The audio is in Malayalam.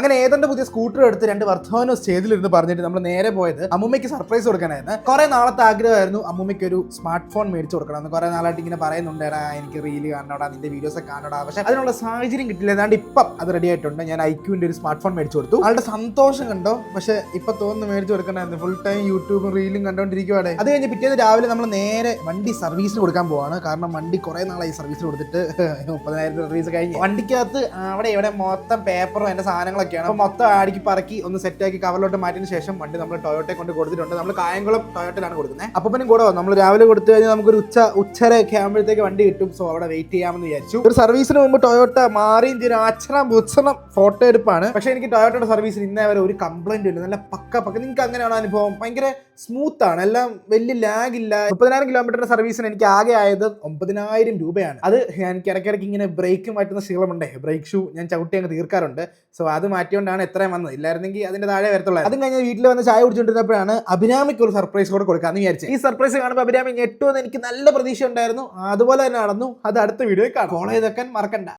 അങ്ങനെ ഏതാണ്ട് പുതിയ സ്കൂട്ടർ എടുത്ത് 2 വർത്തമാനം സ്റ്റേജിലിരുന്ന് പറഞ്ഞിട്ട് നമ്മൾ നേരെ പോയത് അമ്മൂമ്മയ്ക്ക് സർപ്രൈസ് കൊടുക്കാനായിരുന്നു. കുറെ നാളത്തെ ആഗ്രഹമായിരുന്നു അമ്മൂമ്മയ്ക്ക് ഒരു സ്മാർട്ട് ഫോൺ മേടിച്ചു കൊടുക്കണം. കുറെ നാളായിട്ട് ഇങ്ങനെ പറയുന്നുണ്ടേടാ, എനിക്ക് റീല് കാണണോടാ, നിന്റെ വീഡിയോസ് ഒക്കെ കാണണോടാ. പക്ഷെ അതിനുള്ള സാഹചര്യം കിട്ടില്ല. ഏതാണ്ട് ഇപ്പം അത് റെഡി ആയിട്ടുണ്ട്. ഞാൻ ഐക്യുവിന്റെ ഒരു സ്മാർട്ട് ഫോൺ മേടിച്ചു കൊടുത്തു. ആളുടെ സന്തോഷം കണ്ടോ. പക്ഷെ ഇപ്പൊ തോന്നുന്നു മേടിച്ചു കൊടുക്കണമായിരുന്നു. ഫുൾ ടൈം യൂട്യൂബും റീലും കണ്ടോണ്ടിരിക്കുവാടെ. അത് കഴിഞ്ഞ് പിറ്റേന്ന് രാവിലെ നമ്മൾ നേരെ വണ്ടി സർവീസിന് കൊടുക്കാൻ പോവാണ്. കാരണം വണ്ടി കുറെ നാളായി സർവീസിന് കൊടുത്തിട്ട് 30,000 സർവീസ് കഴിഞ്ഞ് വണ്ടിക്കകത്ത് അവിടെ ഇവിടെ മൊത്തം പേപ്പറും എന്റെ സാധനങ്ങളൊക്കെയാണ്. അപ്പോൾ മൊത്തം ആടിക്ക് പറക്കി ഒന്ന് സെറ്റാക്കി കവറിലോട്ട് മാറ്റിയതിന് ശേഷം വണ്ടി നമ്മൾ ടൊയോട്ടയെ കൊണ്ട് കൊടുത്തിട്ടുണ്ട്. നമ്മൾ കായംകുളം ടൊയോട്ടയിലാണ് കൊടുക്കുന്നത്. അപ്പോൾ പിന്നെ കൂടെ നമ്മൾ രാവിലെ കൊടുത്തു കഴിഞ്ഞാൽ നമുക്കൊരു ഉച്ചരയൊക്കെ ആകുമ്പോഴത്തേക്ക് വണ്ടി കിട്ടും. സോ അവിടെ വെയിറ്റ് ചെയ്യാമെന്ന് വിചാരിച്ചു. ഒരു സർവീസിന് മുമ്പ് ടൊയോട്ട മാറിയും ചെയ്ത് അച്ഛനം ബുച്ഛനം ഫോട്ടോ എടുപ്പാണ്. പക്ഷെ എനിക്ക് ടൊയോട്ടയുടെ സർവീസിൽ ഇന്നേ വരെ ഒരു കംപ്ലൈന്റ് ഇല്ല. നല്ല പക്ക. നിങ്ങൾക്ക് അങ്ങനെയാണ് അനുഭവം? ഭയങ്കര സ്മൂത്ത് ആണ്, എല്ലാം വലിയ ലാഗ് ഇല്ല. 30,000 കിലോമീറ്ററിന്റെ സർവീസിന് എനിക്ക് ആകെ ആയത് 9,000 രൂപയാണ്. അത് എനിക്ക് ഇടയ്ക്കിടയ്ക്ക് ഇങ്ങനെ ബ്രേക്ക് മാറ്റുന്ന ശീലമുണ്ടേ. ബ്രേക്ക് ഷൂ ഞാൻ ചവിട്ടി അങ്ങ് തീർക്കാറുണ്ട്. സോ അത് മാറ്റിയോണ്ടാണ് എത്രയും വന്നത്. ഇല്ലായിരുന്നെങ്കിൽ അതിന്റെ താഴെ വരത്തുള്ളൂ. അതും കഴിഞ്ഞ് വീട്ടിൽ വന്ന് ചായ കുടിച്ചുകൊണ്ടിരുന്നപ്പോഴാണ് അഭിരാമിക്ക് ഒരു സർപ്രൈസ് കൂടെ കൊടുക്കാന്ന് വിചാരിച്ചത്. ഈ സർപ്രൈസ് കാണുമ്പോൾ അഭിരാമി ഞെട്ടുമെന്ന് എനിക്ക് നല്ല പ്രതീക്ഷ ഉണ്ടായിരുന്നു. അതുപോലെ തന്നെ നടന്നു. അത് അടുത്ത വീഡിയോയിൽ കാണാം. ഫോളോ ചെയ്തൊക്കെ മറക്കണ്ട.